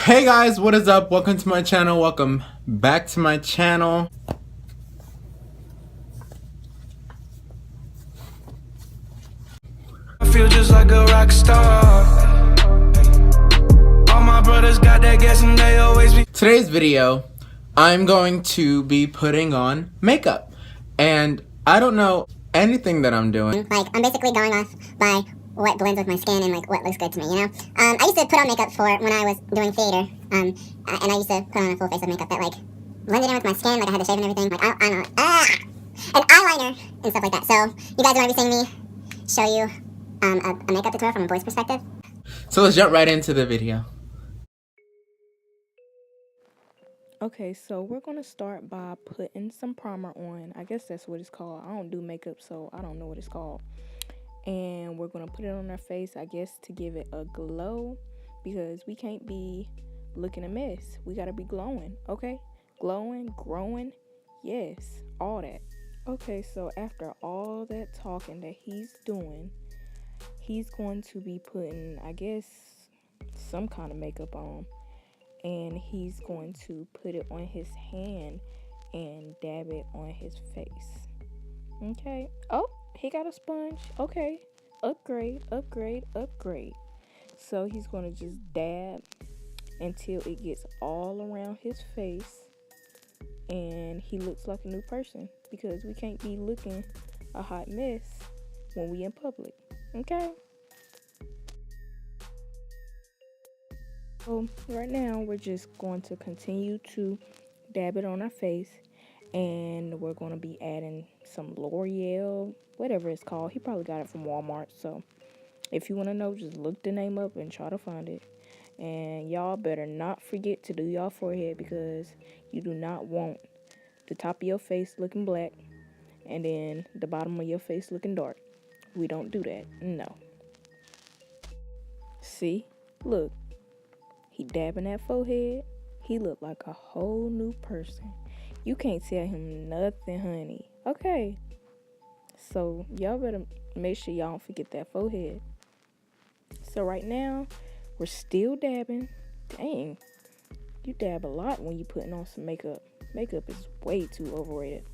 Hey guys, what is up? Welcome to my channel. Welcome back to my channel. I feel just like a rock star. All my brothers got that gas and they always be. Today's video, I'm going to be putting on makeup. And I don't know anything that I'm doing. Like, I'm basically going off by what blends with my skin and, like, what looks good to me, you know? I used to put on makeup for when I was doing theater, and I used to put on a full face of makeup that, like, blended in with my skin, like, I had to shave and everything, like, I don't know, an eyeliner and stuff like that. So, you guys want to be seeing me show you a makeup tutorial from a boy's perspective? So let's jump right into the video. Okay, so we're going to start by putting some primer on. I guess that's what it's called. I don't do makeup, so I don't know what it's called. And we're going to put it on our face, I guess, to give it a glow, because we can't be looking a mess. We got to be glowing, okay? Glowing, growing, yes, all that. Okay, so after all that talking that he's doing, he's going to be putting, I guess, some kind of makeup on. And he's going to put it on his hand and dab it on his face. Okay. Oh, he got a sponge. Okay. Upgrade, upgrade, upgrade. So he's going to just dab until it gets all around his face. And he looks like a new person, because we can't be looking a hot mess when we in public. Okay. So right now we're just going to continue to dab it on our face, and we're going to be adding some L'Oreal, whatever it's called. He probably got it from Walmart, so if you want to know, just look the name up and try to find it. And y'all better not forget to do y'all forehead, because you do not want the top of your face looking black and then the bottom of your face looking dark. We don't do that. No. See? Look. He dabbing that forehead. He look like a whole new person. You can't tell him nothing, honey. Okay. So y'all better make sure y'all don't forget that forehead. So right now, we're still dabbing. Dang. You dab a lot when you putting on some makeup. Makeup is way too overrated.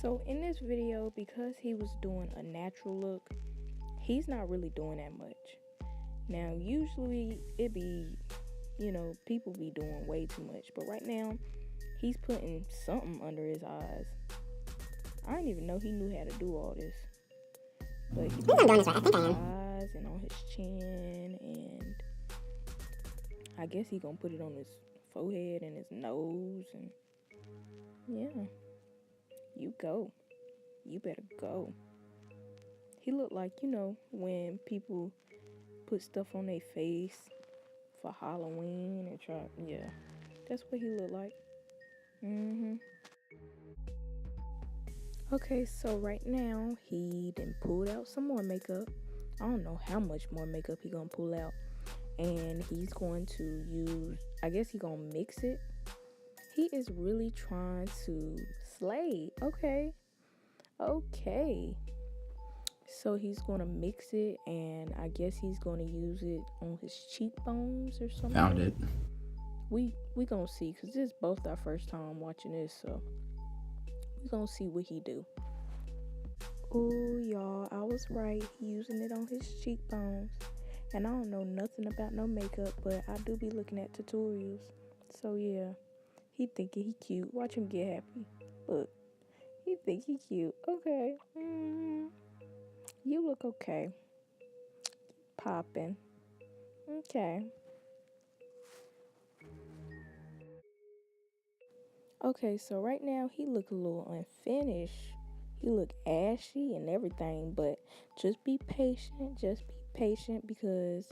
So in this video, because he was doing a natural look, he's not really doing that much. Now, usually it be, people be doing way too much. But right now, he's putting something under his eyes. I didn't even know he knew how to do all this. But he put on his eyes and on his chin, and I guess he gonna put it on his forehead and his nose, and yeah. You go. You better go. He looked like, when people put stuff on their face for Halloween and yeah, that's what he looked like. Okay, so right now he done pulled out some more makeup. I don't know how much more makeup he gonna pull out, and he's going to use, I guess he gonna mix it. He is really trying to slay. Okay. So he's gonna mix it, and I guess he's gonna use it on his cheekbones or something. Found it. We gonna see, cause this is both our first time watching this, so we gonna see what he do. Ooh, y'all, I was right. He using it on his cheekbones, and I don't know nothing about no makeup, but I do be looking at tutorials. So yeah, he thinking he cute. Watch him get happy. Look, he think he cute. Okay. You look okay. Poppin'. Okay. Okay, so right now he look a little unfinished. He look ashy and everything, but just be patient. Just be patient, because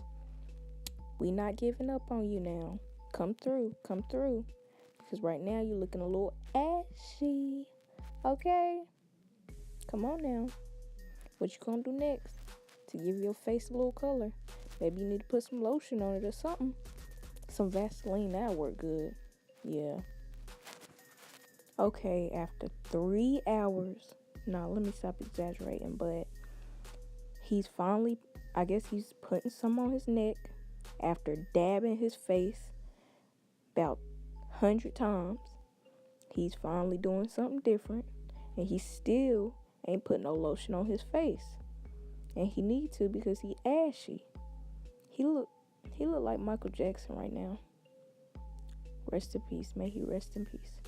we not giving up on you now. Come through. Because right now you're looking a little ashy. Okay? Come on now. What you gonna do next to give your face a little color? Maybe you need to put some lotion on it or something. Some Vaseline, that'll work good. Yeah. Okay, after 3 hours. Now, let me stop exaggerating, but he's finally, I guess he's putting some on his neck. After dabbing his face about 100 times, he's finally doing something different, and he still ain't put no lotion on his face. And he need to, because he ashy. He look like Michael Jackson right now. Rest in peace. May he rest in peace.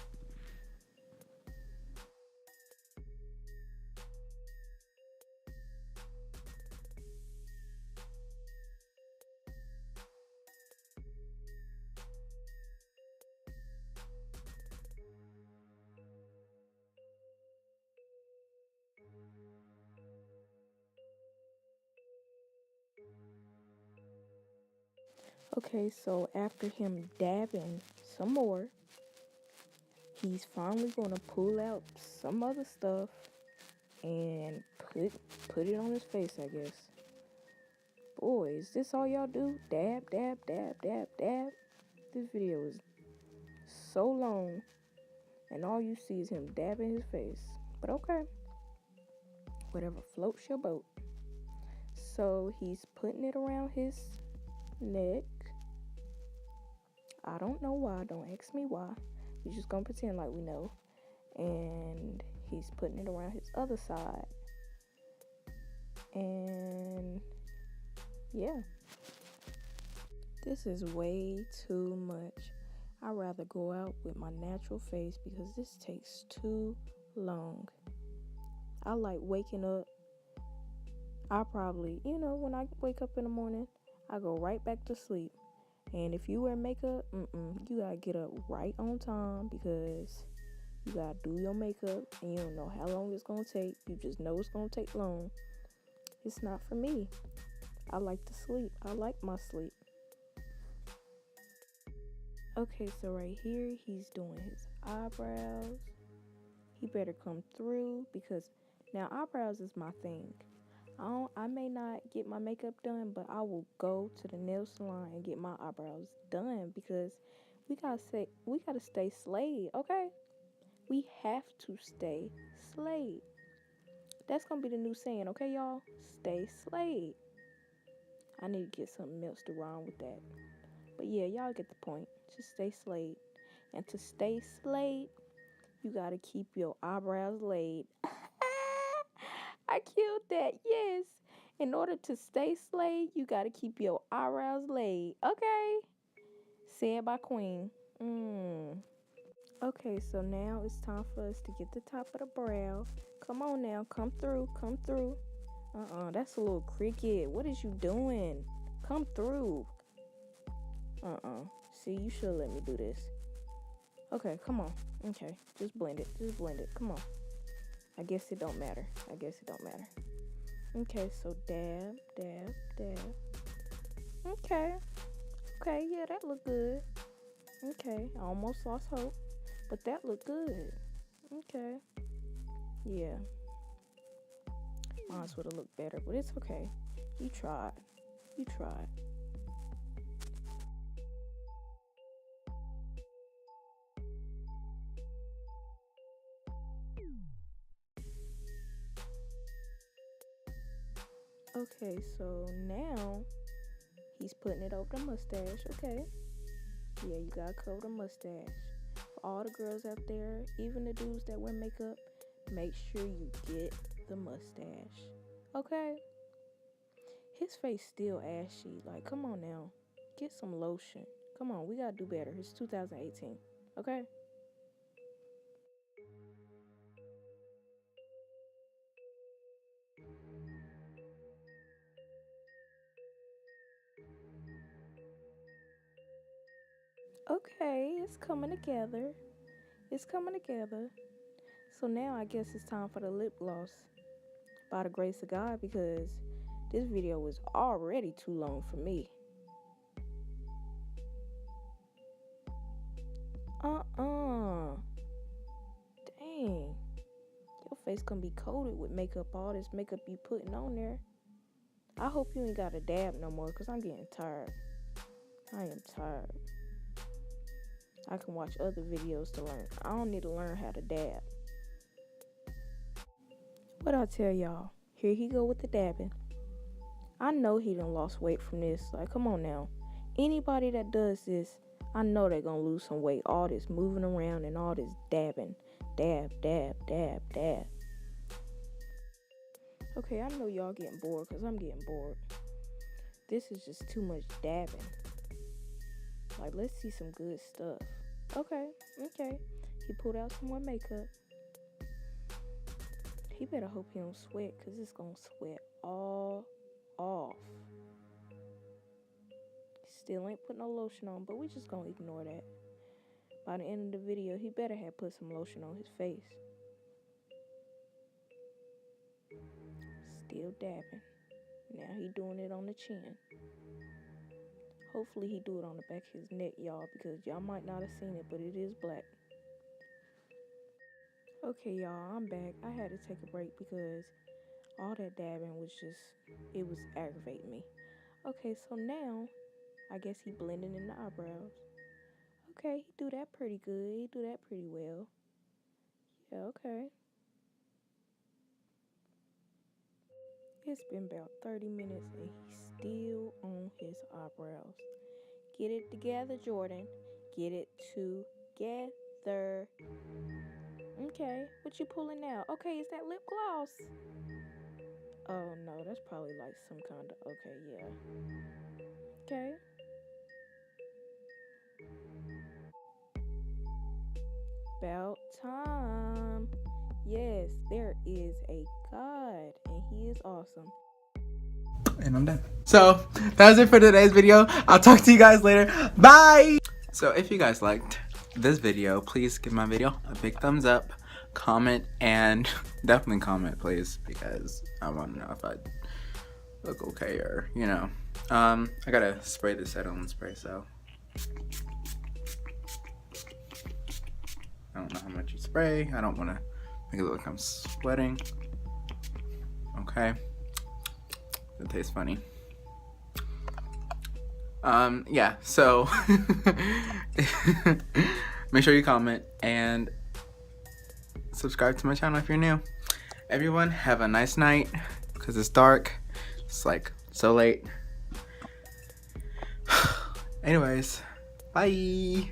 Okay, so after him dabbing some more, he's finally gonna pull out some other stuff and put it on his face, I guess. Boy, is this all y'all do? Dab, dab, dab, dab, dab. This video is so long, and all you see is him dabbing his face. But okay, whatever floats your boat. So he's putting it around his neck. I don't know why. Don't ask me why. We're just gonna pretend like we know. And he's putting it around his other side. And yeah. This is way too much. I'd rather go out with my natural face because this takes too long. I like waking up. I probably, when I wake up in the morning, I go right back to sleep. And if you wear makeup, you gotta get up right on time because you gotta do your makeup and you don't know how long it's gonna take. You just know it's gonna take long. It's not for me. I like to sleep. I like my sleep. Okay, so right here, he's doing his eyebrows. He better come through because now eyebrows is my thing. I may not get my makeup done, but I will go to the nail salon and get my eyebrows done because we gotta stay slayed, okay? We have to stay slayed. That's gonna be the new saying, okay, y'all? Stay slayed. I need to get something else to rhyme with that. But yeah, y'all get the point. Just stay slayed. And to stay slayed, you gotta keep your eyebrows laid. I killed that, yes. In order to stay slayed, you gotta keep your eyebrows laid. Okay? Said by Queen. Okay, so now it's time for us to get the top of the brow. Come on now, come through. That's a little cricket. What is you doing? Come through. See, you should let me do this. Okay, come on. Okay, just blend it. Come on. I guess it don't matter. Okay, so dab, dab, dab. Okay, yeah, that look good. Okay, I almost lost hope, but that looked good. Okay, yeah. Mine would have looked better, but it's okay. You tried. Okay, so now he's putting it over the mustache, okay? Yeah, you gotta cover the mustache. For all the girls out there, even the dudes that wear makeup, make sure you get the mustache, okay? His face still ashy. Like, come on now. Get some lotion. Come on, we gotta do better. It's 2018, okay? Okay, it's coming together. So now I guess it's time for the lip gloss. By the grace of God, because this video was already too long for me. Dang. Your face gonna be coated with makeup, all this makeup you putting on there. I hope you ain't got a dab no more, because I'm getting tired. I am tired. I can watch other videos to learn. I don't need to learn how to dab. What I tell y'all? Here he go with the dabbing. I know he done lost weight from this. Like, come on now. Anybody that does this, I know they're gonna lose some weight. All this moving around and all this dabbing. Dab, dab, dab, dab. Okay, I know y'all getting bored because I'm getting bored. This is just too much dabbing. Like, let's see some good stuff. Okay. He pulled out some more makeup. He better hope he don't sweat because it's gonna sweat all off. Still ain't put no lotion on, but we just gonna ignore that. By the end of the video, he better have put some lotion on his face. Still dabbing. Now he doing it on the chin. Hopefully he do it on the back of his neck, y'all, because y'all might not have seen it, but it is black. Okay, y'all, I'm back. I had to take a break because all that dabbing was just, it was aggravating me. Okay, so now, I guess he blending in the eyebrows. Okay, he do that pretty good. He do that pretty well. Yeah, okay. It's been about 30 minutes and he's still on his eyebrows. Get it together, Jordan. Get it together. Okay, what you pulling out? Okay, is that lip gloss? Oh no, that's probably like some kind of, okay, yeah. Okay. About time. Yes, there is a God, and he is awesome. And I'm done. So that was it for today's video. I'll talk to you guys later. Bye. So if you guys liked this video, please give my video a big thumbs up, comment, and definitely comment, please, because I want to know if I look okay or, you know. I gotta spray this acetylene spray, so I don't know how much you spray. I don't want to make it look like I'm sweating. Okay. It tastes funny. Yeah, so make sure you comment and subscribe to my channel if you're new. Everyone, have a nice night, because it's dark. It's like so late. Anyways, bye.